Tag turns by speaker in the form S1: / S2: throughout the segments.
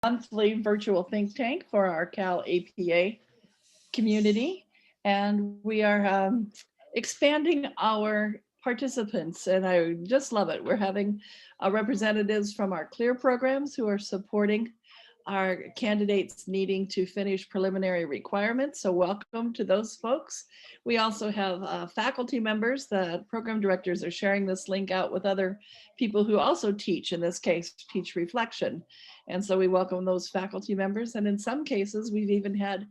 S1: monthly virtual think tank for our CalAPA community. And we are expanding our participants, and I just love it. We're having representatives from our CLEAR programs who are supporting our candidates needing to finish preliminary requirements. So welcome to those folks. We also have faculty members. The program directors are sharing this link out with other people who also teach, in this case, teach reflection. And so we welcome those faculty members. And in some cases, we've even had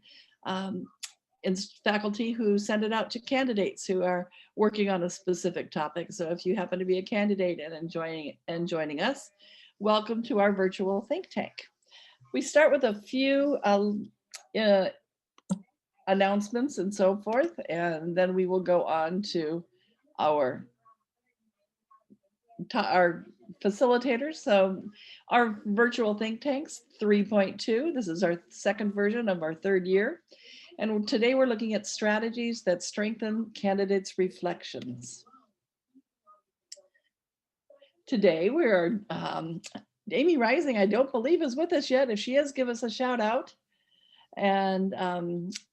S1: faculty who send it out to candidates who are working on a specific topic. So if you happen to be a candidate and joining us, welcome to our virtual think tank. We start with a few announcements and so forth, and then we will go on to our facilitators. So our virtual think tanks 3.2, this is our second version of our third year. And today we're looking at strategies that strengthen candidates' reflections. Today we're, Amy Rising, I don't believe is with us yet. If she is, give us a shout out. And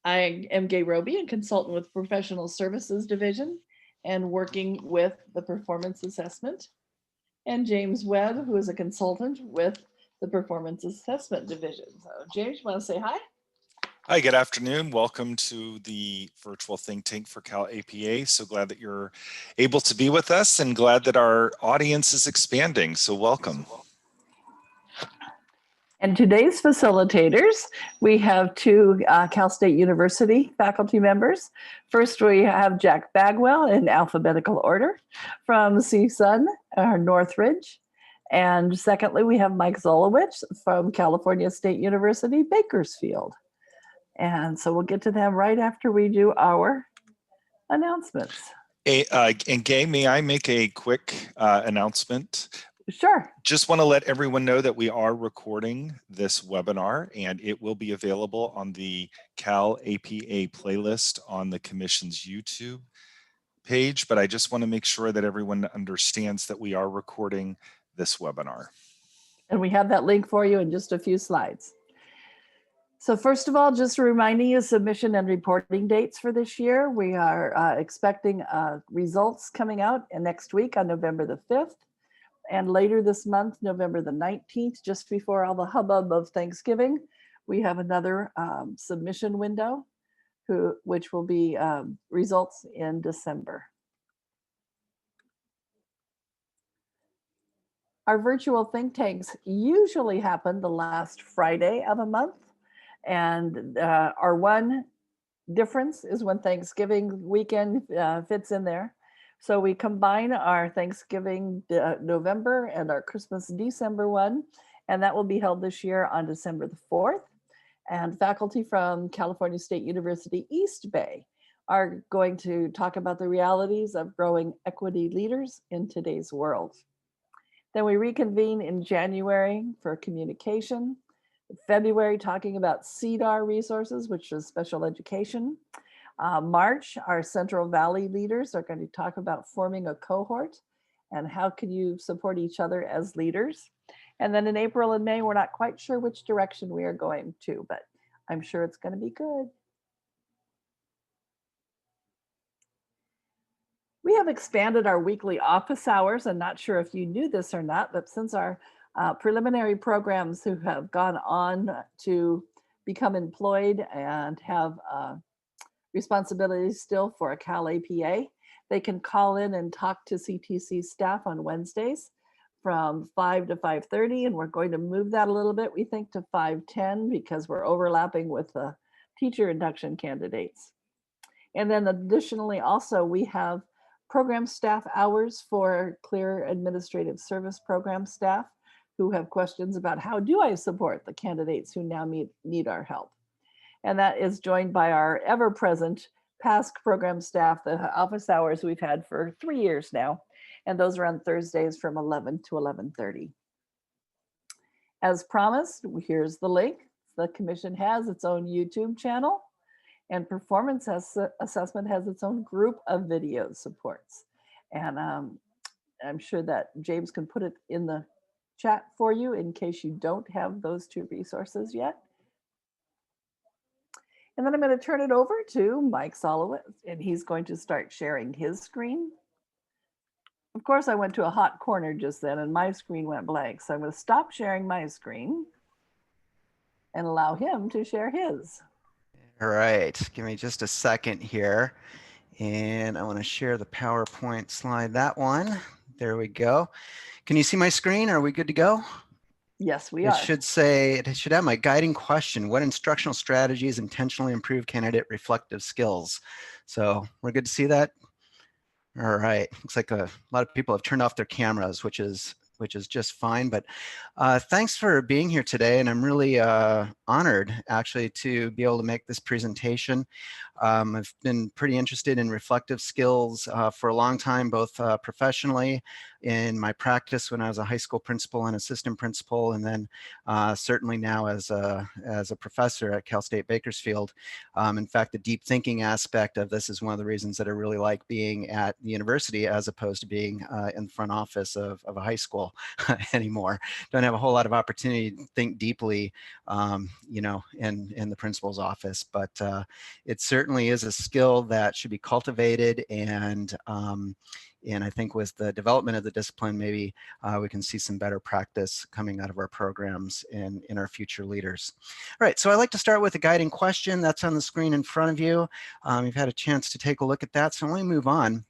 S1: I am Gay Roby, a consultant with Professional Services Division and working with the Performance Assessment. And James Webb, who is a consultant with the Performance Assessment Division. So James, you want to say hi?
S2: Hi, good afternoon. Welcome to the virtual think tank for CalAPA. So glad that you're able to be with us and glad that our audience is expanding. So welcome.
S1: And today's facilitators, we have two Cal State University faculty members. First, we have Jack Bagwell in alphabetical order from CSUN, Northridge. And secondly, we have Mike Szolowicz from California State University, Bakersfield. And so we'll get to them right after we do our announcements.
S2: And Gay, may I make a quick announcement?
S1: Sure.
S2: Just want to let everyone know that we are recording this webinar and it will be available on the CalAPA playlist on the Commission's YouTube page. But I just want to make sure that everyone understands that we are recording this webinar.
S1: And we have that link for you in just a few slides. So first of all, just reminding you submission and reporting dates for this year. We are expecting results coming out next week on November the 5th. And later this month, November the 19th, just before all the hubbub of Thanksgiving, we have another submission window, which will be results in December. Our virtual think tanks usually happen the last Friday of a month. And our one difference is when Thanksgiving weekend fits in there. So we combine our Thanksgiving November and our Christmas December one, and that will be held this year on December the 4th. And faculty from California State University East Bay are going to talk about the realities of growing equity leaders in today's world. Then we reconvene in January for communication. February, talking about CDAR resources, which is special education. March, our Central Valley leaders are going to talk about forming a cohort and how can you support each other as leaders. And then in April and May, we're not quite sure which direction we are going to, but I'm sure it's going to be good. We have expanded our weekly office hours. I'm not sure if you knew this or not, but since our preliminary programs who have gone on to become employed and have responsibilities still for a CalAPA, they can call in and talk to CTC staff on Wednesdays from 5 to 5:30, and we're going to move that a little bit, we think, to 5:10 because we're overlapping with the teacher induction candidates. And then additionally, also, we have program staff hours for CLEAR Administrative Service program staff who have questions about how do I support the candidates who now need our help. And that is joined by our ever-present past program staff, the office hours we've had for 3 years now. And those are on Thursdays from 11 to 11:30. As promised, here's the link. The Commission has its own YouTube channel, and Performance Assessment has its own group of video supports. And I'm sure that James can put it in the chat for you in case you don't have those two resources yet. And then I'm going to turn it over to Mike Szolowicz, and he's going to start sharing his screen. Of course, I went to a hot corner just then and my screen went blank. So I'm going to stop sharing my screen and allow him to share his.
S3: All right, give me just a second here. And I want to share the PowerPoint slide, that one. There we go. Can you see my screen? Are we good to go?
S1: Yes, we
S3: It
S1: are.
S3: should say, it should have my guiding question: what instructional strategies intentionally improve candidate reflective skills? So we're good to see that? All right, looks like a lot of people have turned off their cameras, which is just fine. But thanks for being here today, and I'm really honored actually to be able to make this presentation. I've been pretty interested in reflective skills for a long time, both professionally in my practice when I was a high school principal and assistant principal, and then certainly now as a professor at Cal State Bakersfield. In fact, the deep thinking aspect of this is one of the reasons that I really like being at the university as opposed to being in the front office of a high school anymore. Don't have a whole lot of opportunity to think deeply, you know, in the principal's office, but it certainly is a skill that should be cultivated, and I think with the development of the discipline, maybe we can see some better practice coming out of our programs in our future leaders. All right, so I'd like to start with a guiding question that's on the screen in front of you. You've had a chance to take a look at that, so let me move on.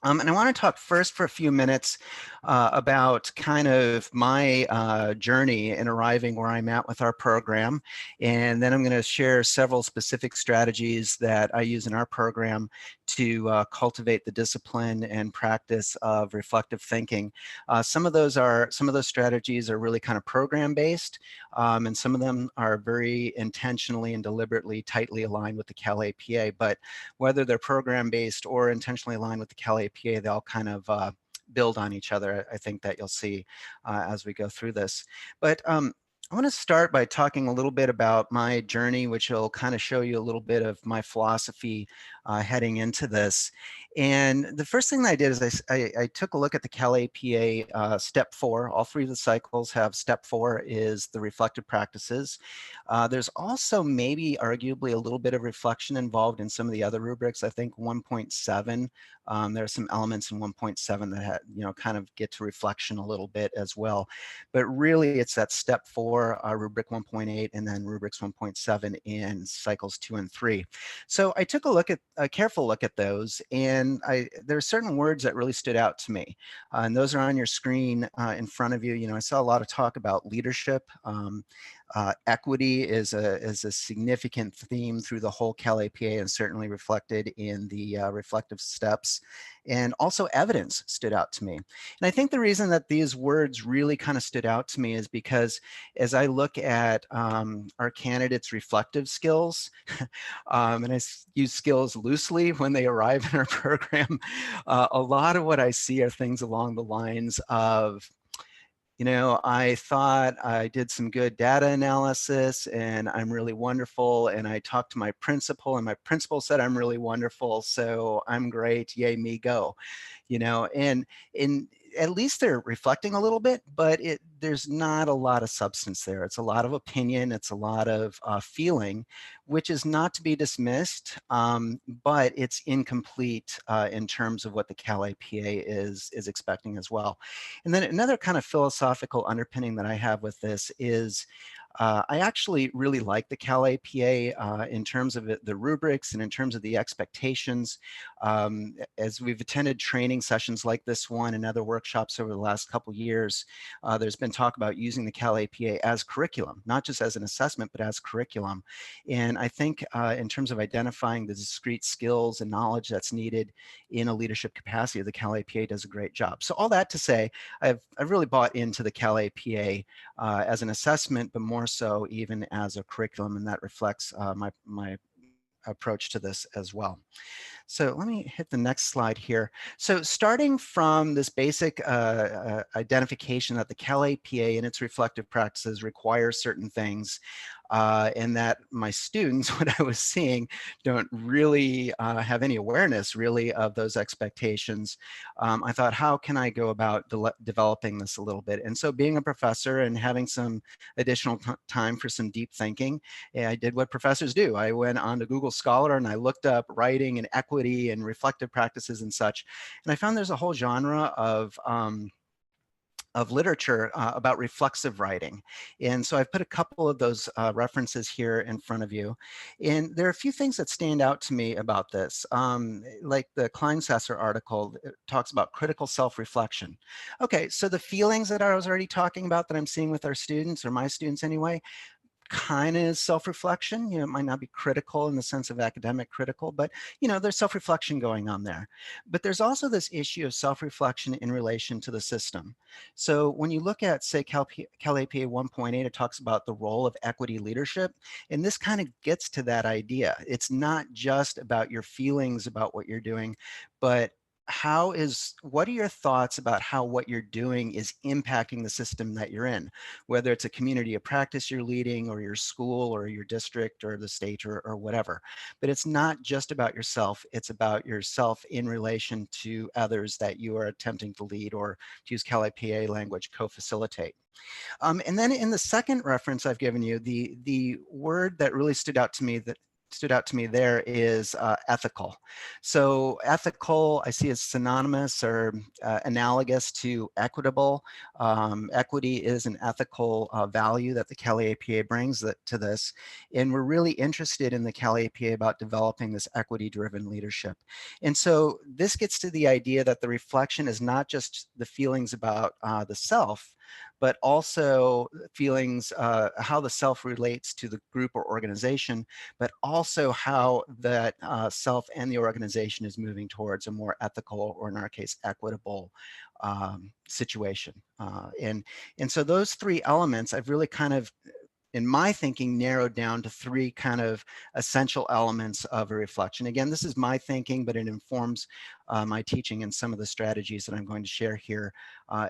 S3: And I want to talk first for a few minutes about kind of my journey in arriving where I'm at with our program. And then I'm going to share several specific strategies that I use in our program to cultivate the discipline and practice of reflective thinking. Some of those strategies are really kind of program based, and some of them are very intentionally and deliberately tightly aligned with the CalAPA. But whether they're program based or intentionally aligned with the CalAPA, they all kind of build on each other. I think that you'll see as we go through this. But I want to start by talking a little bit about my journey, which will kind of show you a little bit of my philosophy heading into this. And the first thing that I did is I took a look at the CalAPA step 4. All 3 of the cycles have step 4 is the reflective practices. There's also maybe arguably a little bit of reflection involved in some of the other rubrics. I think 1.7, there are some elements in 1.7 that kind of get to reflection a little bit as well. But really it's that step 4, rubric 1.8, and then rubrics 1.7 in cycles 2 and 3. So I took a careful look at those, and there are certain words that really stood out to me. And those are on your screen in front of you. You know, I saw a lot of talk about leadership. Equity is a significant theme through the whole CalAPA and certainly reflected in the reflective steps. And also evidence stood out to me. And I think the reason that these words really kind of stood out to me is because as I look at our candidates' reflective skills, and I use skills loosely when they arrive in our program, a lot of what I see are things along the lines of, you know, I thought I did some good data analysis and I'm really wonderful. And I talked to my principal and my principal said I'm really wonderful. So I'm great. Yay, me, go. You know, and at least they're reflecting a little bit, but there's not a lot of substance there. It's a lot of opinion. It's a lot of feeling, which is not to be dismissed, but it's incomplete in terms of what the CalAPA is expecting as well. And then another kind of philosophical underpinning that I have with this is I actually really like the CalAPA in terms of the rubrics and in terms of the expectations. As we've attended training sessions like this one and other workshops over the last couple of years, there's been talk about using the CalAPA as curriculum, not just as an assessment, but as curriculum. And I think in terms of identifying the discrete skills and knowledge that's needed in a leadership capacity, the CalAPA does a great job. So all that to say, I've really bought into the CalAPA as an assessment, but more so even as a curriculum, and that reflects my approach to this as well. So let me hit the next slide here. So starting from this basic identification that the CalAPA and its reflective practices require certain things, and that my students, what I was seeing, don't really have any awareness really of those expectations. I thought, how can I go about developing this a little bit? And so being a professor and having some additional time for some deep thinking, I did what professors do. I went on to Google Scholar and I looked up writing and equity and reflective practices and such. And I found there's a whole genre of literature about reflexive writing. And so I've put a couple of those references here in front of you. And there are a few things that stand out to me about this. Like the Kleinsasser article, it talks about critical self-reflection. Okay, so the feelings that I was already talking about that I'm seeing with our students, or my students anyway, kind of is self-reflection. You know, it might not be critical in the sense of academic critical, but you know, there's self-reflection going on there. But there's also this issue of self-reflection in relation to the system. So when you look at, say, CalAPA 1.8, it talks about the role of equity leadership, and this kind of gets to that idea. It's not just about your feelings about what you're doing, but what are your thoughts about how what you're doing is impacting the system that you're in, whether it's a community of practice you're leading, or your school, or your district, or the state, or whatever. But it's not just about yourself, it's about yourself in relation to others that you are attempting to lead, or to use CalAPA language, co-facilitate. And then in the second reference I've given you, the word that really stood out to me there is ethical. So ethical, I see as synonymous or analogous to equitable. Equity is an ethical value that the CalAPA brings to this. And we're really interested in the CalAPA about developing this equity-driven leadership. And so this gets to the idea that the reflection is not just the feelings about the self, but also feelings, how the self relates to the group or organization, but also how that self and the organization is moving towards a more ethical, or in our case, equitable situation. And so those three elements I've really kind of, in my thinking, narrowed down to three kind of essential elements of a reflection. Again, this is my thinking, but it informs my teaching and some of the strategies that I'm going to share here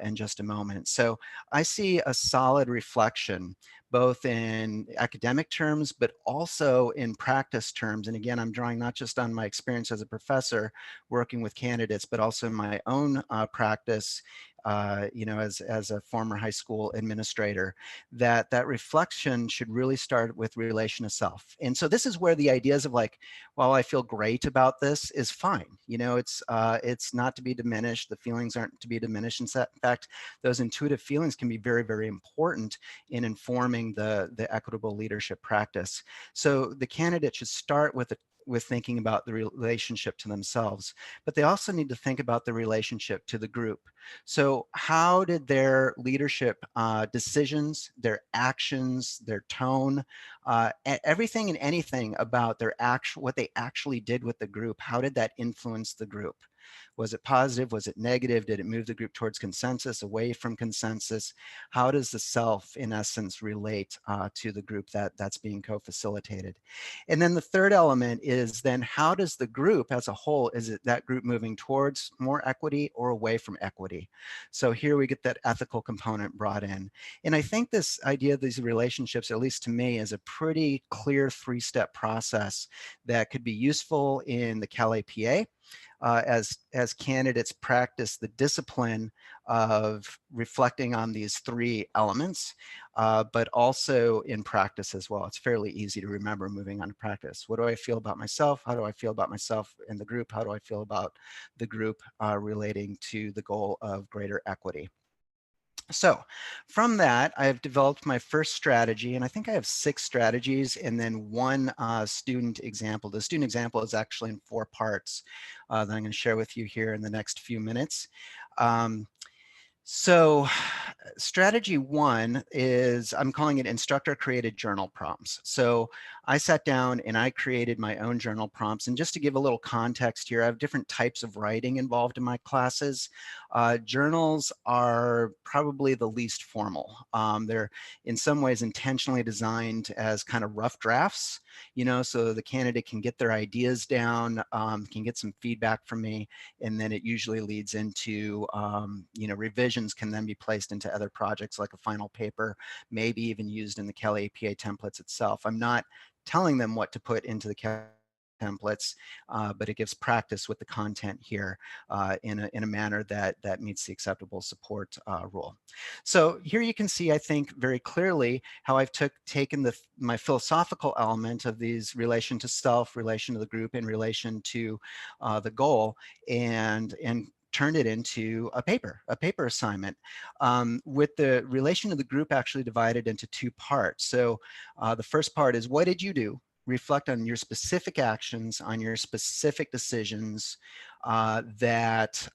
S3: in just a moment. So I see a solid reflection, both in academic terms, but also in practice terms. And again, I'm drawing not just on my experience as a professor working with candidates, but also in my own practice, you know, as a former high school administrator, that reflection should really start with relation to self. And so this is where the ideas of like, well, I feel great about this is fine. You know, it's not to be diminished. The feelings aren't to be diminished. In fact, those intuitive feelings can be very, very important in informing the equitable leadership practice. So the candidate should start with thinking about the relationship to themselves, but they also need to think about the relationship to the group. So how did their leadership decisions, their actions, their tone, everything and anything about what they actually did with the group, how did that influence the group? Was it positive? Was it negative? Did it move the group towards consensus, away from consensus? How does the self, in essence, relate to the group that's being co-facilitated? And then the third element is then how does the group as a whole, is it that group moving towards more equity or away from equity? So here we get that ethical component brought in. And I think this idea of these relationships, at least to me, is a pretty clear three-step process that could be useful in the CalAPA. As candidates practice the discipline of reflecting on these three elements, but also in practice as well. It's fairly easy to remember moving on to practice. What do I feel about myself? How do I feel about myself in the group? How do I feel about the group relating to the goal of greater equity? So from that, I've developed my first strategy, and I think I have 6 strategies and then one student example. The student example is actually in 4 parts that I'm going to share with you here in the next few minutes. So strategy one is, I'm calling it instructor created journal prompts. So I sat down and I created my own journal prompts. And just to give a little context here, I have different types of writing involved in my classes. Journals are probably the least formal. They're in some ways intentionally designed as kind of rough drafts, you know, so the candidate can get their ideas down, can get some feedback from me, and then it usually leads into, you know, revisions can then be placed into other projects like a final paper, maybe even used in the CalAPA templates itself. I'm not telling them what to put into the templates, but it gives practice with the content here in a manner that meets the acceptable support rule. So here you can see, I think, very clearly how I've taken my philosophical element of these relation to self, relation to the group, in relation to the goal, and turned it into a paper assignment, with the relation to the group actually divided into two parts. So the first part is, what did you do? Reflect on your specific actions, on your specific decisions that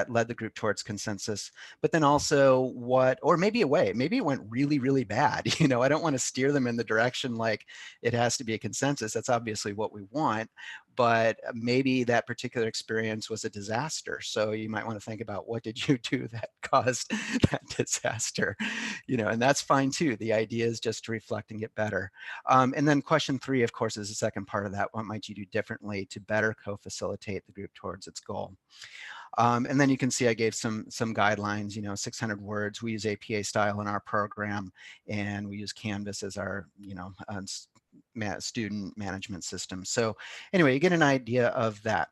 S3: led the group towards consensus. But then also what, or maybe maybe it went really, really bad. You know, I don't want to steer them in the direction like it has to be a consensus. That's obviously what we want, but maybe that particular experience was a disaster. So you might want to think about, what did you do that caused that disaster? You know, and that's fine too. The idea is just to reflect and get better. And then question three, of course, is the second part of that. What might you do differently to better co-facilitate the group towards its goal? And then you can see I gave some guidelines, you know, 600 words. We use APA style in our program, and we use Canvas as our, you know, student management system. So anyway, you get an idea of that.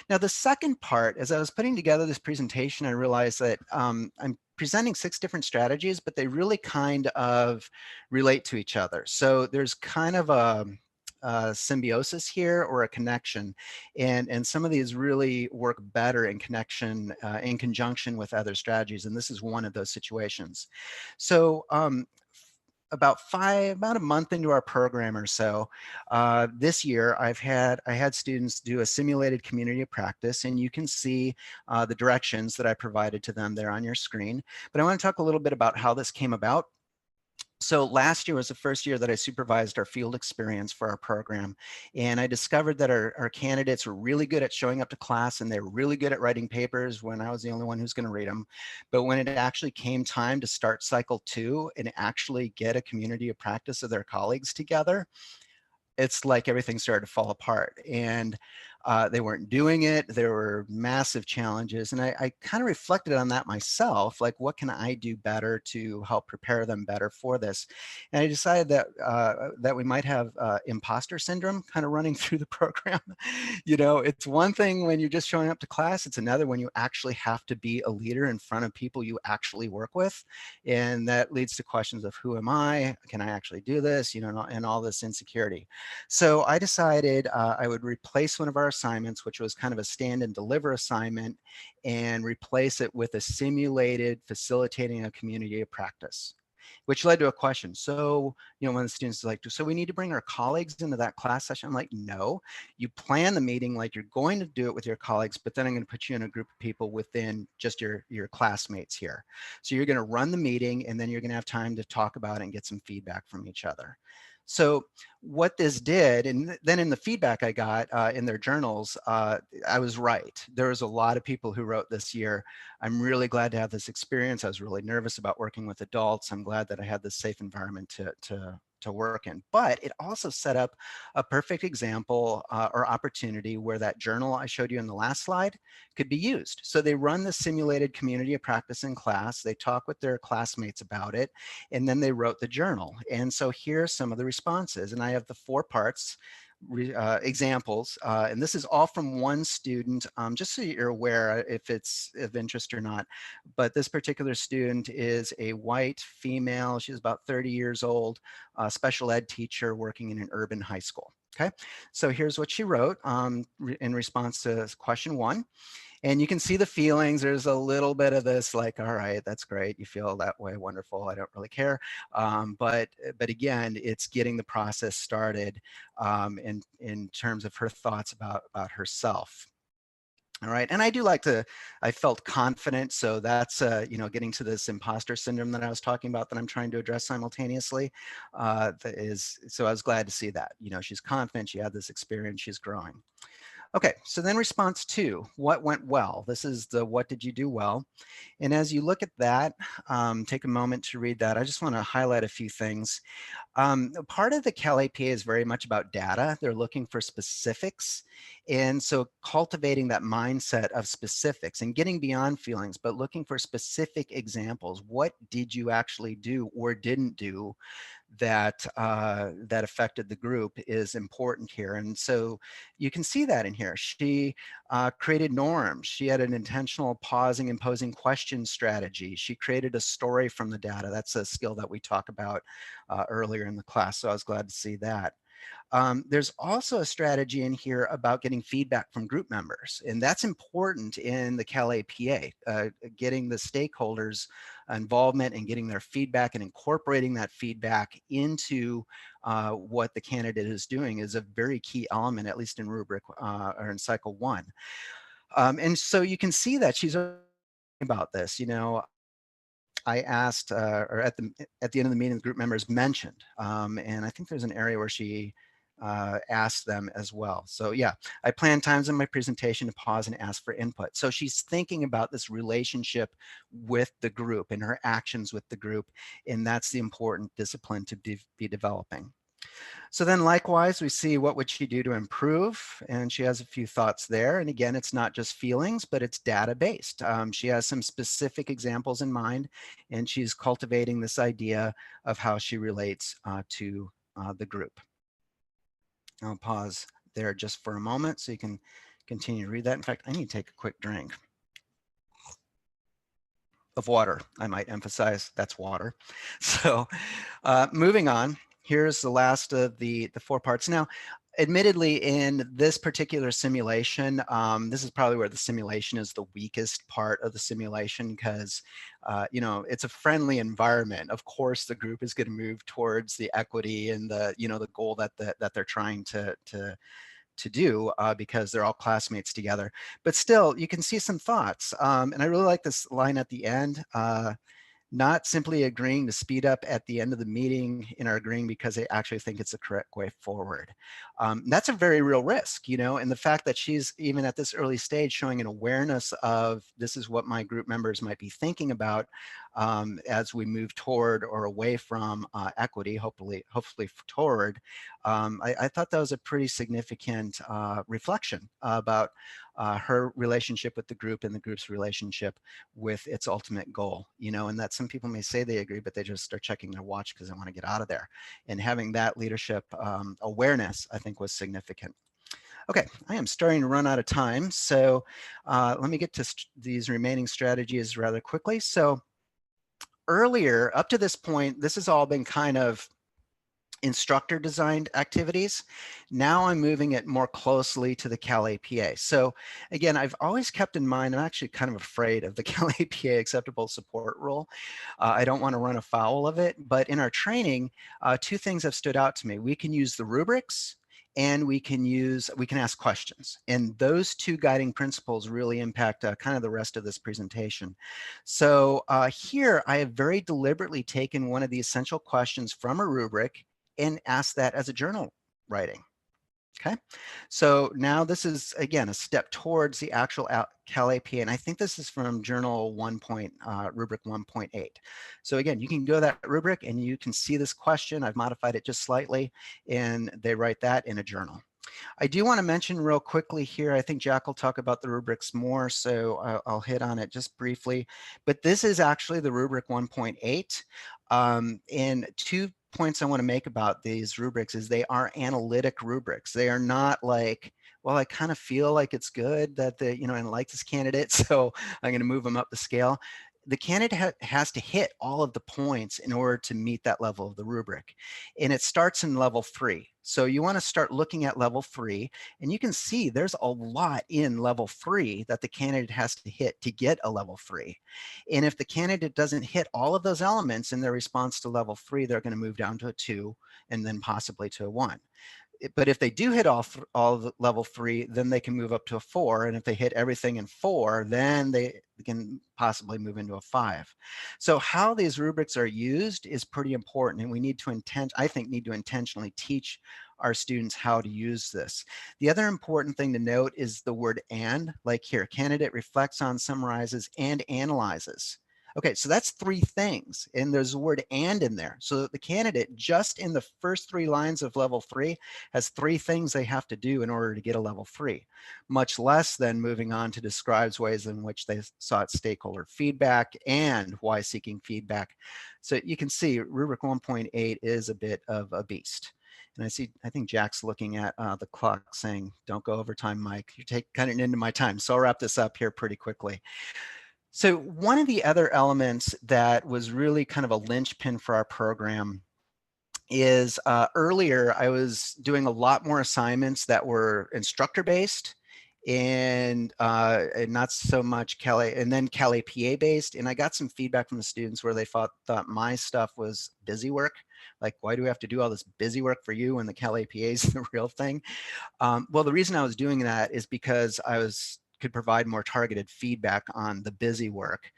S3: Now, the second part, as I was putting together this presentation, I realized that I'm presenting 6 different strategies, but they really kind of relate to each other. So there's kind of a symbiosis here, or a connection, and some of these really work better in connection, in conjunction with other strategies, and this is one of those situations. So about a month into our program or so, this year I had students do a simulated community of practice, and you can see the directions that I provided to them there on your screen. But I want to talk a little bit about how this came about. So last year was the first year that I supervised our field experience for our program. And I discovered that our candidates were really good at showing up to class, and they were really good at writing papers when I was the only one who's going to read them. But when it actually came time to start cycle 2 and actually get a community of practice of their colleagues together, it's like everything started to fall apart, and they weren't doing it. There were massive challenges, and I kind of reflected on that myself, like, what can I do better to help prepare them better for this? And I decided that that we might have imposter syndrome kind of running through the program. You know, it's one thing when you're just showing up to class, it's another when you actually have to be a leader in front of people you actually work with, and that leads to questions of, who am I? Can I actually do this? You know, and all this insecurity. So I decided I would replace one of our assignments, which was kind of a stand and deliver assignment, and replace it with a simulated facilitating a community of practice, which led to a question. So, you know, one of the students is like, so we need to bring our colleagues into that class session? I'm like, no, you plan the meeting like you're going to do it with your colleagues, but then I'm going to put you in a group of people within just your classmates here. So you're going to run the meeting, and then you're going to have time to talk about it and get some feedback from each other. So what this did, and then in the feedback I got in their journals, I was right. There was a lot of people who wrote this year, I'm really glad to have this experience. I was really nervous about working with adults. I'm glad that I had this safe environment to work in. But it also set up a perfect example or opportunity where that journal I showed you in the last slide could be used. So they run the simulated community of practice in class, they talk with their classmates about it, and then they wrote the journal. And so here's some of the responses, and I have the 4 parts. Examples, and this is all from one student, just so you're aware if it's of interest or not. But this particular student is a white female. She's about 30 years old, special ed teacher working in an urban high school. Okay, so here's what she wrote in response to question 1. And you can see the feelings. There's a little bit of this, like, all right, that's great. You feel that way. Wonderful. I don't really care. But again, it's getting the process started in terms of her thoughts about herself. All right, and I do like to, I felt confident, so that's, you know, getting to this imposter syndrome that I was talking about that I'm trying to address simultaneously. So I was glad to see that, you know, she's confident, she had this experience, she's growing. Okay, so then response 2, what went well? This is the what did you do well? And as you look at that, take a moment to read that. I just want to highlight a few things. Part of the CalAPA is very much about data. They're looking for specifics. And so cultivating that mindset of specifics and getting beyond feelings, but looking for specific examples. What did you actually do or didn't do that that affected the group is important here. And so you can see that in here. She created norms. She had an intentional pausing and posing question strategy. She created a story from the data. That's a skill that we talked about earlier in the class. So I was glad to see that. There's also a strategy in here about getting feedback from group members, and that's important in the CalAPA, getting the stakeholders' involvement and getting their feedback and incorporating that feedback into what the candidate is doing is a very key element, at least in Rubric or in cycle 1. And so you can see that she's about this, you know. I asked, or at the end of the meeting, the group members mentioned, and I think there's an area where she asked them as well. So yeah, I plan times in my presentation to pause and ask for input. So she's thinking about this relationship with the group and her actions with the group, and that's the important discipline to be developing. So then likewise, we see what would she do to improve? And she has a few thoughts there. And again, it's not just feelings, but it's data-based. She has some specific examples in mind, and she's cultivating this idea of how she relates to the group. I'll pause there just for a moment so you can continue to read that. In fact, I need to take a quick drink of water. I might emphasize that's water. So moving on. Here's the last of the 4 parts. Now, admittedly, in this particular simulation, this is probably where the simulation is the weakest part of the simulation because, you know, it's a friendly environment. Of course, the group is going to move towards the equity and the, you know, the goal that they're trying to do because they're all classmates together. But still, you can see some thoughts. And I really like this line at the end. Not simply agreeing to speed up at the end of the meeting and are agreeing because they actually think it's the correct way forward. That's a very real risk, you know, and the fact that she's even at this early stage showing an awareness of this is what my group members might be thinking about as we move toward or away from equity, hopefully toward. I thought that was a pretty significant reflection about her relationship with the group and the group's relationship with its ultimate goal, you know, and that some people may say they agree, but they just are checking their watch because they want to get out of there. And having that leadership awareness, I think, was significant. Okay, I am starting to run out of time. So let me get to these remaining strategies rather quickly. So earlier, up to this point, this has all been kind of instructor designed activities. Now I'm moving it more closely to the CalAPA. So again, I've always kept in mind, I'm actually kind of afraid of the CalAPA acceptable support rule. I don't want to run afoul of it, but in our training, 2 things have stood out to me. We can use the rubrics and we can ask questions. And those 2 guiding principles really impact kind of the rest of this presentation. So here I have very deliberately taken one of the essential questions from a rubric and ask that as a journal writing. Okay, so now this is again a step towards the actual CalAPA, and I think this is from Journal Rubric 1.8. So again, you can go to that rubric and you can see this question. I've modified it just slightly, and they write that in a journal. I do want to mention real quickly here, I think Jack will talk about the rubrics more, so I'll hit on it just briefly. But this is actually the Rubric 1.8, and 2 points I want to make about these rubrics is they are analytic rubrics. They are not like, well, I kind of feel like it's good that you know, I like this candidate, so I'm going to move them up the scale. The candidate has to hit all of the points in order to meet that level of the rubric. And it starts in level 3. So you want to start looking at level 3, and you can see there's a lot in level 3 that the candidate has to hit to get a level 3. And if the candidate doesn't hit all of those elements in their response to level 3, they're going to move down to a 2 and then possibly to a 1. but if they do hit all the level 3, then they can move up to a 4. And if they hit everything in 4, then they can possibly move into a 5. So how these rubrics are used is pretty important, and we need to I think need to intentionally teach our students how to use this. The other important thing to note is the word and, like here, candidate reflects on, summarizes, and analyzes. Okay, so that's 3 things, and there's the word and in there. So the candidate, just in the first 3 lines of level 3, has 3 things they have to do in order to get a level 3, much less than moving on to describes ways in which they sought stakeholder feedback and why seeking feedback. So you can see rubric 1.8 is a bit of a beast. And I think Jack's looking at the clock saying, don't go over time, Mike. You're cutting into my time. So I'll wrap this up here pretty quickly. So one of the other elements that was really kind of a linchpin for our program is earlier I was doing a lot more assignments that were instructor based and not so much CalAPA based. And I got some feedback from the students where they thought my stuff was busy work. Like, why do we have to do all this busy work for you when the CalAPA is the real thing? Well, the reason I was doing that is because I could provide more targeted feedback on the busy work,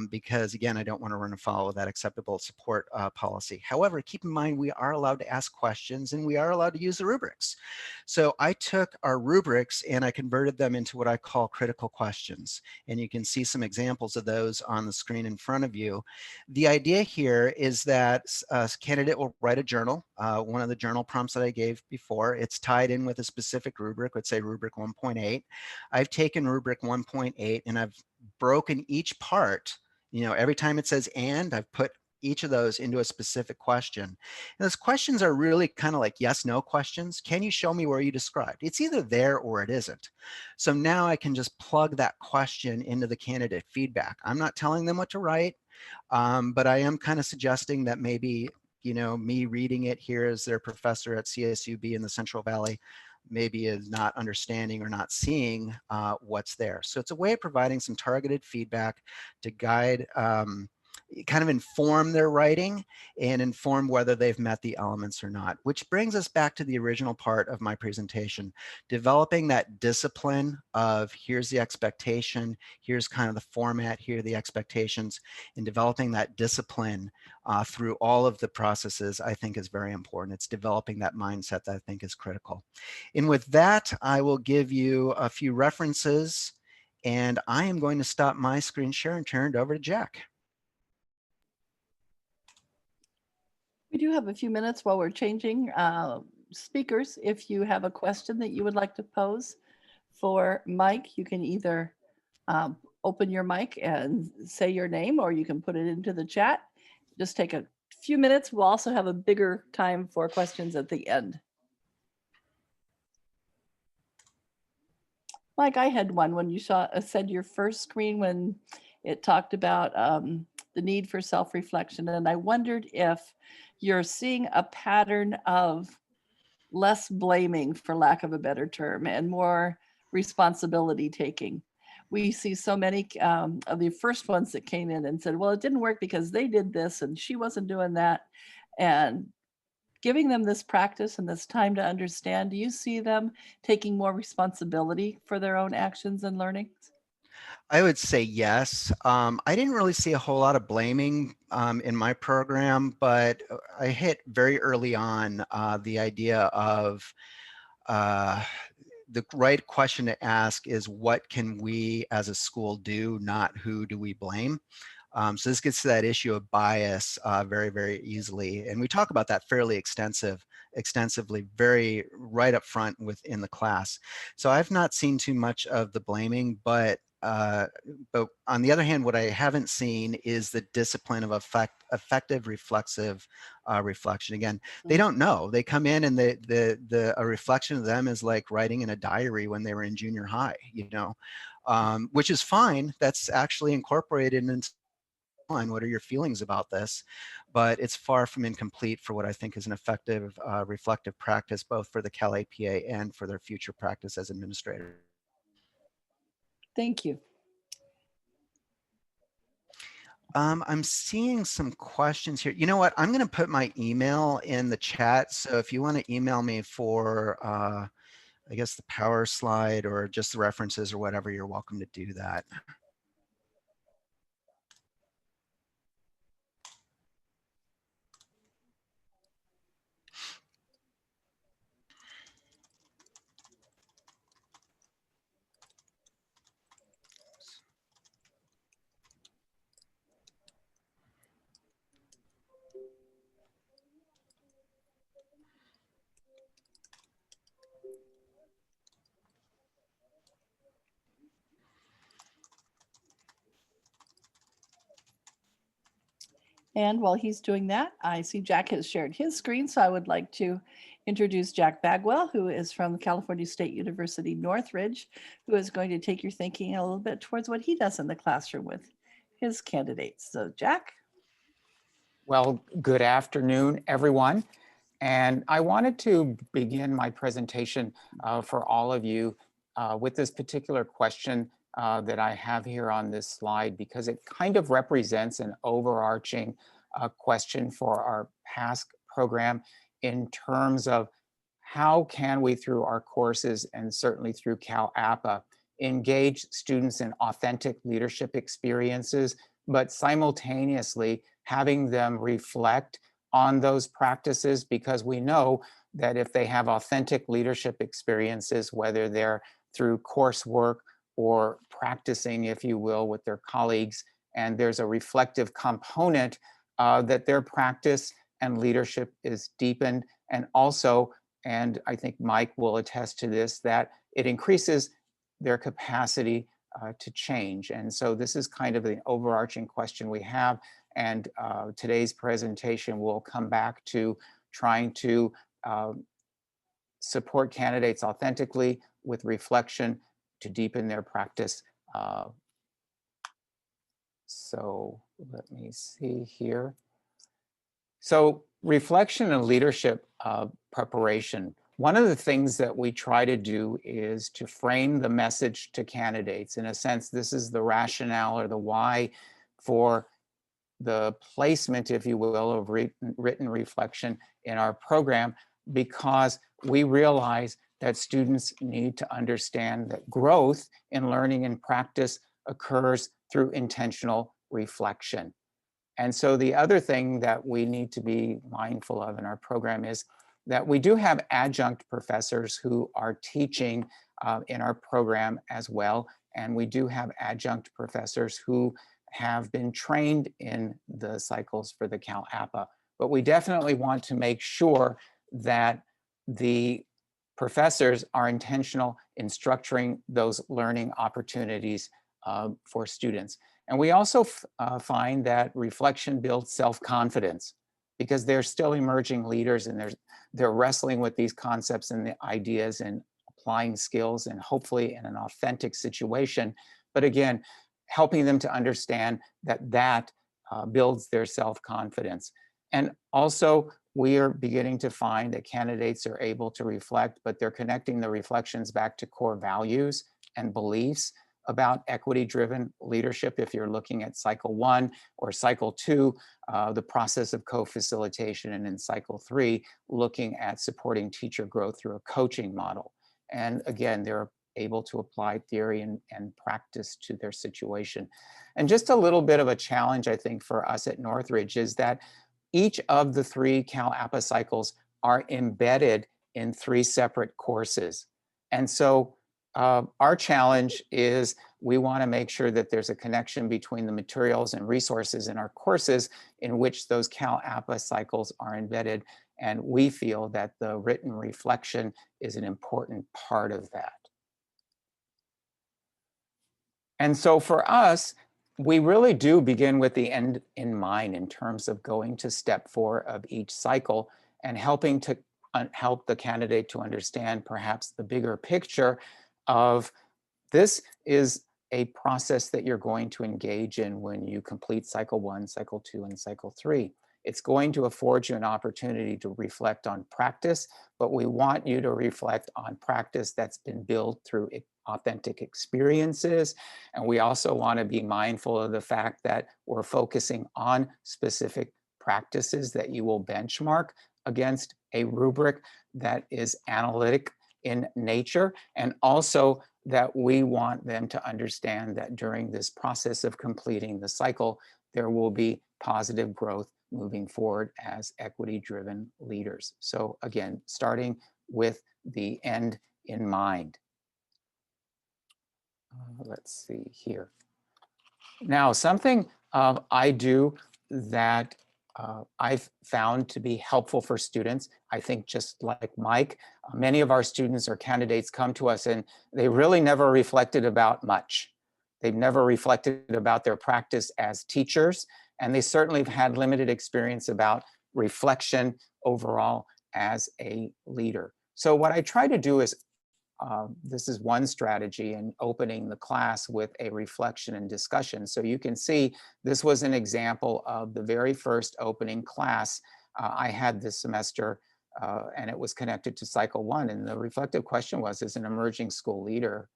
S3: because again, I don't want to run afoul of that acceptable support policy. However, keep in mind, we are allowed to ask questions and we are allowed to use the rubrics. So I took our rubrics and I converted them into what I call critical questions. And you can see some examples of those on the screen in front of you. The idea here is that a candidate will write a journal. One of the journal prompts that I gave before, it's tied in with a specific rubric, let's say rubric 1.8. I've taken rubric 1.8 and I've broken each part, every time it says and, I've put each of those into a specific question. And those questions are really kind of like yes, no questions. Can you show me where you described? It's either there or it isn't. So now I can just plug that question into the candidate feedback. I'm not telling them what to write, but I am kind of suggesting that maybe, me reading it here as their professor at CSUB in the Central Valley, maybe is not understanding or not seeing what's there. So it's a way of providing some targeted feedback to guide, kind of inform their writing and inform whether they've met the elements or not, which brings us back to the original part of my presentation, developing that discipline of here's the expectation, here's kind of the format, here are the expectations, and developing that discipline through all of the processes I think is very important. It's developing that mindset that I think is critical. And with that, I will give you a few references, and I am going to stop my screen share and turn it over to Jack.
S1: We do have a few minutes while we're changing speakers. If you have a question that you would like to pose for Mike, you can either open your mic and say your name, or you can put it into the chat. Just take a few minutes. We'll also have a bigger time for questions at the end. Mike, I had one when you said your first screen when it talked about the need for self-reflection. And I wondered if you're seeing a pattern of less blaming, for lack of a better term, and more responsibility taking. We see so many of the first ones that came in and said, well, it didn't work because they did this and she wasn't doing that. And giving them this practice and this time to understand, do you see them taking more responsibility for their own actions and learnings?
S3: I would say yes. I didn't really see a whole lot of blaming in my program, but I hit very early on the idea of the right question to ask is what can we as a school do, not who do we blame. So this gets to that issue of bias very, very easily. And we talk about that fairly extensively, very right up front within the class. So I've not seen too much of the blaming, but on the other hand, what I haven't seen is the discipline of effective reflexive reflection. Again, they don't know. They come in and a reflection of them is like writing in a diary when they were in junior high, which is fine. That's actually incorporated into what are your feelings about this, but it's far from incomplete for what I think is an effective reflective practice, both for the CalAPA and for their future practice as administrators.
S1: Thank you.
S3: I'm seeing some questions here. You know what? I'm going to put my email in the chat. So if you want to email me for, I guess, the power slide or just the references or whatever, you're welcome to do that.
S1: And while he's doing that, I see Jack has shared his screen. So I would like to introduce Jack Bagwell, who is from California State University, Northridge, who is going to take your thinking a little bit towards what he does in the classroom with his candidates. So Jack.
S4: Well, good afternoon, everyone. And I wanted to begin my presentation for all of you with this particular question that I have here on this slide, because it kind of represents an overarching question for our PASC program in terms of how can we, through our courses and certainly through CalAPA, engage students in authentic leadership experiences, but simultaneously having them reflect on those practices, because we know that if they have authentic leadership experiences, whether they're through coursework or practicing, if you will, with their colleagues, and there's a reflective component, that their practice and leadership is deepened. And also, and I think Mike will attest to this, that it increases their capacity to change. And so this is kind of the overarching question we have. And today's presentation will come back to trying to support candidates authentically with reflection to deepen their practice. So let me see here. So reflection and leadership preparation. One of the things that we try to do is to frame the message to candidates. In a sense, this is the rationale or the why for the placement, if you will, of written reflection in our program, because we realize that students need to understand that growth in learning and practice occurs through intentional reflection. And so the other thing that we need to be mindful of in our program is that we do have adjunct professors who are teaching in our program as well. And we do have adjunct professors who have been trained in the cycles for the CalAPA. But we definitely want to make sure that the professors are intentional in structuring those learning opportunities for students. And we also find that reflection builds self-confidence, because they're still emerging leaders and they're wrestling with these concepts and the ideas and applying skills, and hopefully in an authentic situation. But again, helping them to understand that builds their self-confidence. And also, we are beginning to find that candidates are able to reflect, but they're connecting the reflections back to core values and beliefs about equity-driven leadership. If you're looking at cycle 1 or cycle 2, the process of co-facilitation, and in cycle 3, looking at supporting teacher growth through a coaching model. And again, they're able to apply theory and practice to their situation. And just a little bit of a challenge, I think, for us at Northridge is that each of the 3 CalAPA cycles are embedded in 3 separate courses. And so our challenge is we want to make sure that there's a connection between the materials and resources in our courses in which those CalAPA cycles are embedded. And we feel that the written reflection is an important part of that. And so for us, we really do begin with the end in mind in terms of going to step 4 of each cycle and helping to help the candidate to understand perhaps the bigger picture of this is a process that you're going to engage in when you complete cycle 1, cycle 2, and cycle 3. It's going to afford you an opportunity to reflect on practice, but we want you to reflect on practice that's been built through authentic experiences. And we also want to be mindful of the fact that we're focusing on specific practices that you will benchmark against a rubric that is analytic in nature, and also that we want them to understand that during this process of completing the cycle, there will be positive growth moving forward as equity-driven leaders. So again, starting with the end in mind. Let's see here. Now, something I do that I've found to be helpful for students, I think just like Mike, many of our students or candidates come to us and they really never reflected about much. They've never reflected about their practice as teachers, and they certainly have had limited experience about reflection overall as a leader. So what I try to do is, this is one strategy in opening the class with a reflection and discussion. So you can see this was an example of the very first opening class I had this semester, and it was connected to cycle 1. And the reflective question was, as an emerging school leader,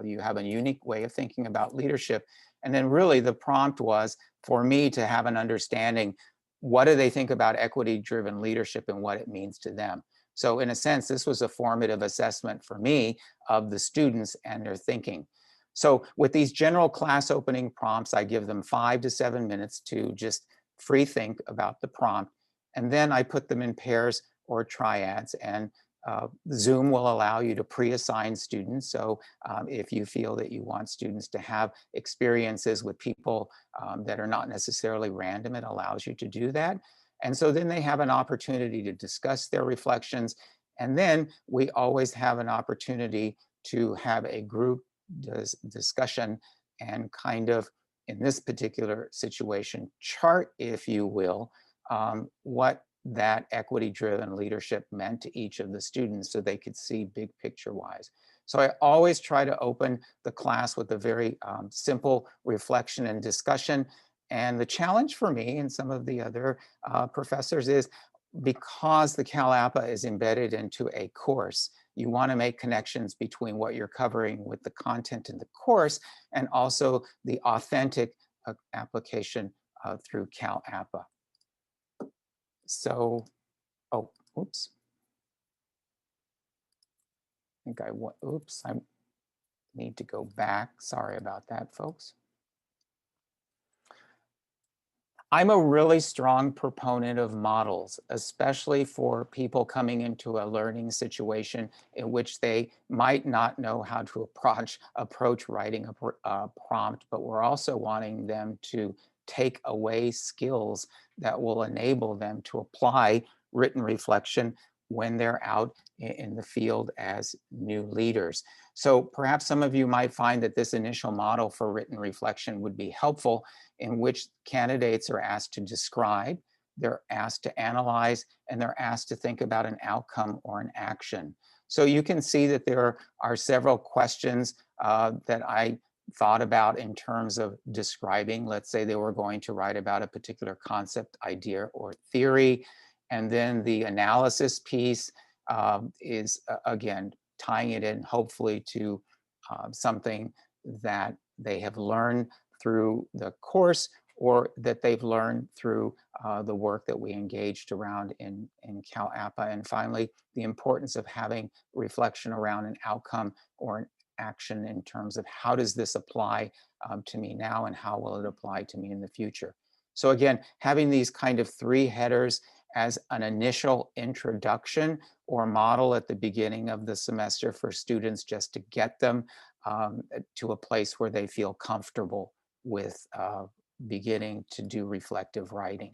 S4: you have a unique way of thinking about leadership. And then really the prompt was for me to have an understanding, what do they think about equity-driven leadership and what it means to them? So in a sense, this was a formative assessment for me of the students and their thinking. So with these general class opening prompts, I give them 5 to 7 minutes to just free think about the prompt. And then I put them in pairs or triads, and Zoom will allow you to pre-assign students. So if you feel that you want students to have experiences with people that are not necessarily random, it allows you to do that. And so then they have an opportunity to discuss their reflections. And then we always have an opportunity to have a group discussion and kind of, in this particular situation, chart, if you will, what that equity-driven leadership meant to each of the students so they could see big picture-wise. So I always try to open the class with a very simple reflection and discussion. And the challenge for me and some of the other professors is, because the CalAPA is embedded into a course, you want to make connections between what you're covering with the content in the course and also the authentic application through CalAPA. So, oh, oops. I think I need to go back. Sorry about that, folks. I'm a really strong proponent of models, especially for people coming into a learning situation in which they might not know how to approach writing a prompt, but we're also wanting them to take away skills that will enable them to apply written reflection when they're out in the field as new leaders. So perhaps some of you might find that this initial model for written reflection would be helpful, in which candidates are asked to describe, they're asked to analyze, and they're asked to think about an outcome or an action. So you can see that there are several questions that I thought about in terms of describing. Let's say they were going to write about a particular concept, idea, or theory. And then the analysis piece is, again, tying it in hopefully to something that they have learned through the course or that they've learned through the work that we engaged around in CalAPA. And finally, the importance of having reflection around an outcome or an action in terms of how does this apply to me now and how will it apply to me in the future. So again, having these kind of 3 headers as an initial introduction or model at the beginning of the semester for students, just to get them to a place where they feel comfortable with beginning to do reflective writing.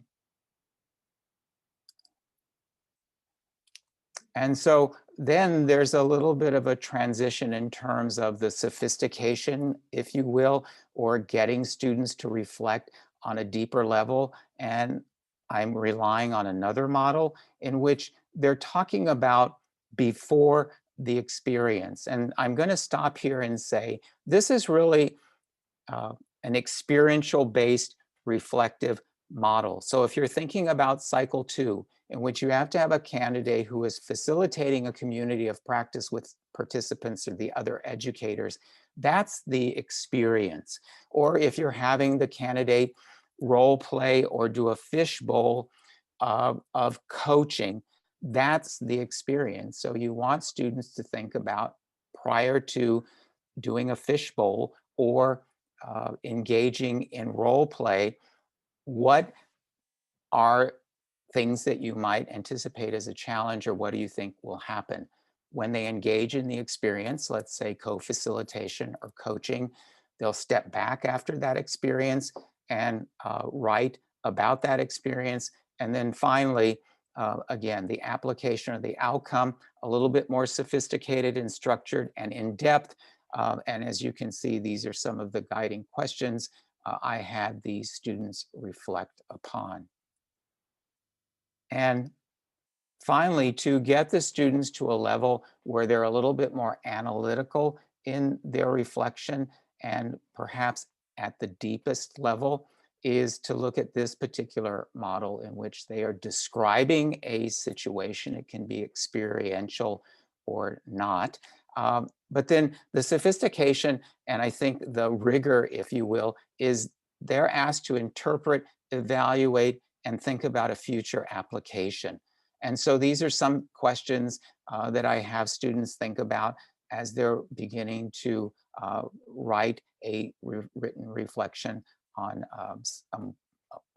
S4: And so then there's a little bit of a transition in terms of the sophistication, if you will, or getting students to reflect on a deeper level. And I'm relying on another model in which they're talking about before the experience. And I'm going to stop here and say, this is really an experiential-based reflective model. So if you're thinking about cycle 2, in which you have to have a candidate who is facilitating a community of practice with participants or the other educators, that's the experience. Or if you're having the candidate role play or do a fishbowl of coaching, that's the experience. So you want students to think about, prior to doing a fishbowl or engaging in role play, what are things that you might anticipate as a challenge, or what do you think will happen? When they engage in the experience, let's say co-facilitation or coaching, they'll step back after that experience and write about that experience. And then finally, again, the application or the outcome, a little bit more sophisticated and structured and in depth. And as you can see, these are some of the guiding questions I had these students reflect upon. And finally, to get the students to a level where they're a little bit more analytical in their reflection, and perhaps at the deepest level, is to look at this particular model in which they are describing a situation. It can be experiential or not. But then the sophistication, and I think the rigor, if you will, is they're asked to interpret, evaluate, and think about a future application. And so these are some questions that I have students think about as they're beginning to write a written reflection on some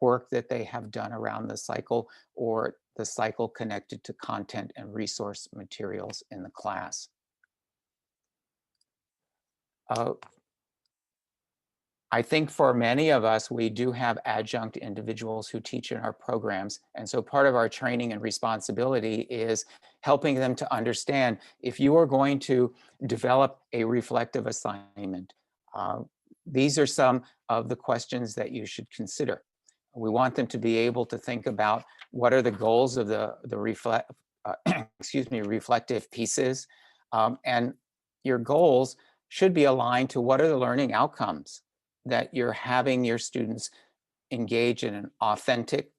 S4: work that they have done around the cycle, or the cycle connected to content and resource materials in the class. I think for many of us, we do have adjunct individuals who teach in our programs. And so part of our training and responsibility is helping them to understand, if you are going to develop a reflective assignment, these are some of the questions that you should consider. We want them to be able to think about, what are the goals of the reflective pieces, and your goals should be aligned to what are the learning outcomes that you're having your students engage in an authentic,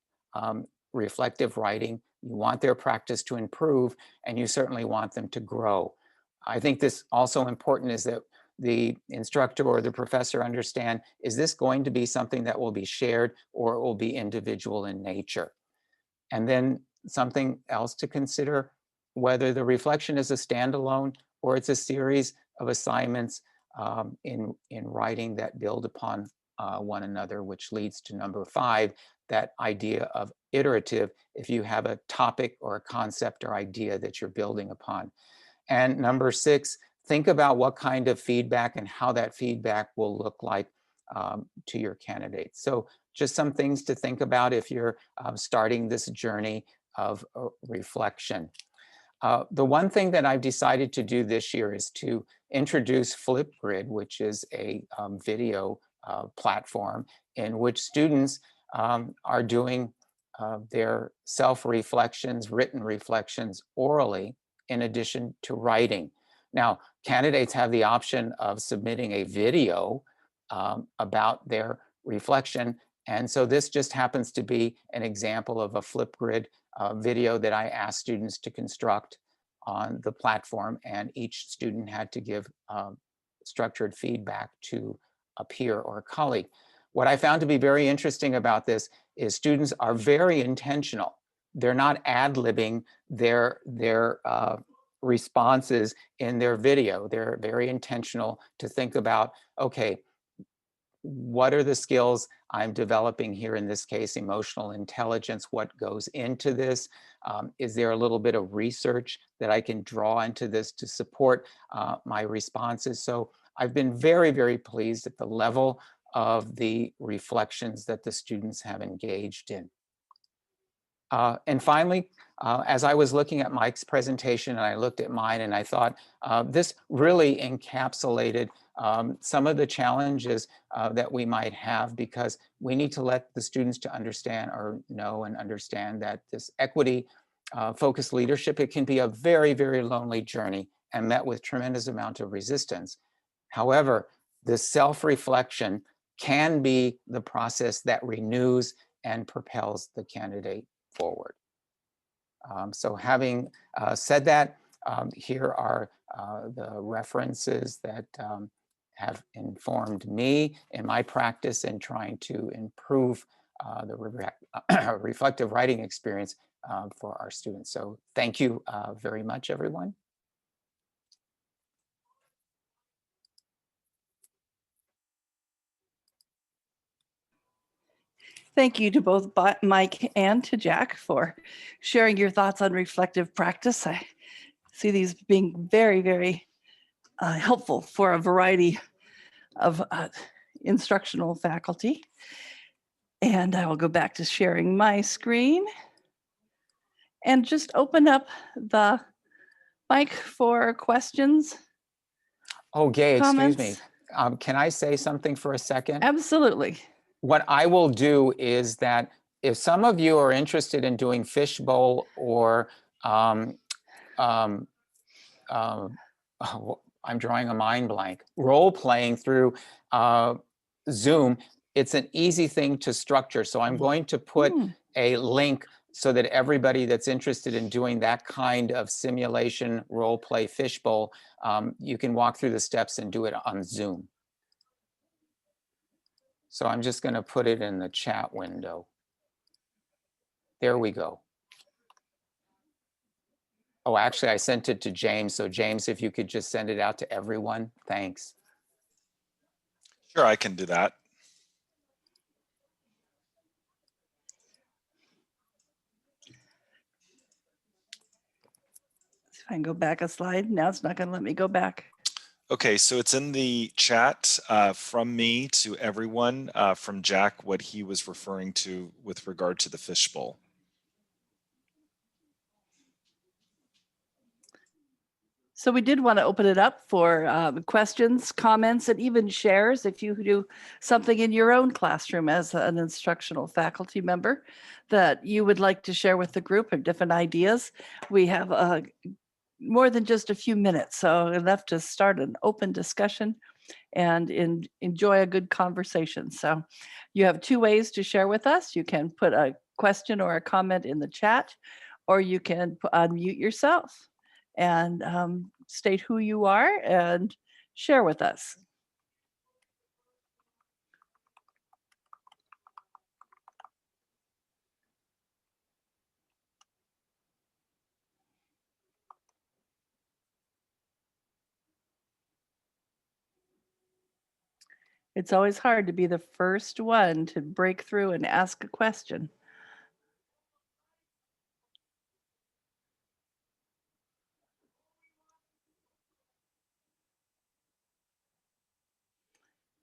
S4: reflective writing. You want their practice to improve, and you certainly want them to grow. I think this also important is that the instructor or the professor understand, is this going to be something that will be shared, or it will be individual in nature? And then something else to consider, whether the reflection is a standalone or it's a series of assignments in writing that build upon one another, which leads to number 5, that idea of iterative, if you have a topic or a concept or idea that you're building upon. And number 6, think about what kind of feedback and how that feedback will look like to your candidates. So just some things to think about if you're starting this journey of reflection. The one thing that I've decided to do this year is to introduce Flipgrid, which is a video platform in which students are doing their self-reflections, written reflections orally, in addition to writing. Now, candidates have the option of submitting a video about their reflection. And so this just happens to be an example of a Flipgrid video that I asked students to construct on the platform, and each student had to give structured feedback to a peer or a colleague. What I found to be very interesting about this is students are very intentional. They're not ad-libbing their responses in their video. They're very intentional to think about, okay, what are the skills I'm developing here, in this case, emotional intelligence, what goes into this? Is there a little bit of research that I can draw into this to support my responses? So I've been very, very pleased at the level of the reflections that the students have engaged in. And finally, as I was looking at Mike's presentation and I looked at mine, and I thought this really encapsulated some of the challenges that we might have, because we need to let the students to understand, or know and understand, that this equity focused leadership, it can be a very, very lonely journey and met with tremendous amount of resistance. However, the self-reflection can be the process that renews and propels the candidate forward. So having said that, here are the references that have informed me in my practice in trying to improve the reflective writing experience for our students. So thank you very much, everyone.
S1: Thank you to both Mike and to Jack for sharing your thoughts on reflective practice. I see these being very, very helpful for a variety of instructional faculty. And I will go back to sharing my screen and just open up the mic for questions.
S4: Oh, Gay, excuse me.
S1: Comments?
S4: Can I say something for a second?
S1: Absolutely.
S4: What I will do is that if some of you are interested in doing fishbowl or I'm drawing a mind blank, role playing through Zoom, it's an easy thing to structure. So I'm going to put a link so that everybody that's interested in doing that kind of simulation role play fishbowl, you can walk through the steps and do it on Zoom. So I'm just going to put it in the chat window. There we go. Oh, actually, I sent it to James. So James, if you could just send it out to everyone, thanks.
S2: Sure, I can do that.
S1: If I can go back a slide, now it's not going to let me go back.
S2: Okay, so it's in the chat from me to everyone, from Jack, what he was referring to with regard to the fishbowl.
S1: So we did want to open it up for questions, comments, and even shares if you do something in your own classroom as an instructional faculty member that you would like to share with the group of different ideas. We have more than just a few minutes, so enough to start an open discussion and enjoy a good conversation. So you have two ways to share with us. You can put a question or a comment in the chat, or you can unmute yourself and state who you are and share with us. It's always hard to be the first one to break through and ask a question.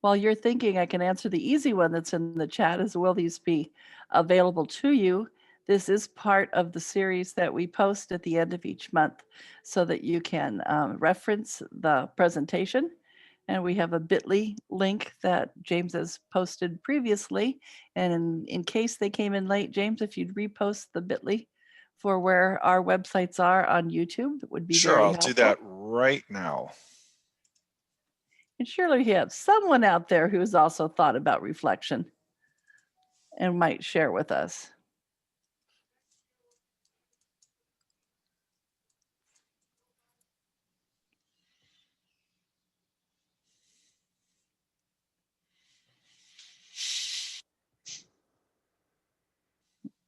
S1: While you're thinking, I can answer the easy one that's in the chat is, will these be available to you? This is part of the series that we post at the end of each month so that you can reference the presentation. And we have a bit.ly link that James has posted previously. And in case they came in late, James, if you'd repost the bit.ly for where our websites are on YouTube, it would be
S2: Sure,
S1: very
S2: I'll
S1: helpful.
S2: do that right now.
S1: And surely you have someone out there who's also thought about reflection and might share with us.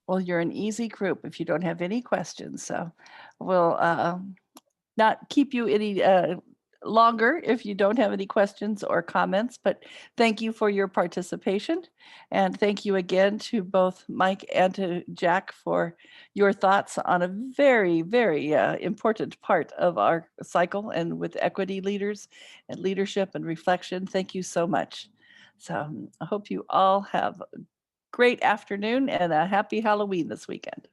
S1: Well, you're an easy group if you don't have any questions. So we'll not keep you any longer if you don't have any questions or comments, but thank you for your participation. And thank you again to both Mike and to Jack for your thoughts on a very, very important part of our cycle and with equity leaders and leadership and reflection. Thank you so much. So I hope you all have a great afternoon and a happy Halloween this weekend.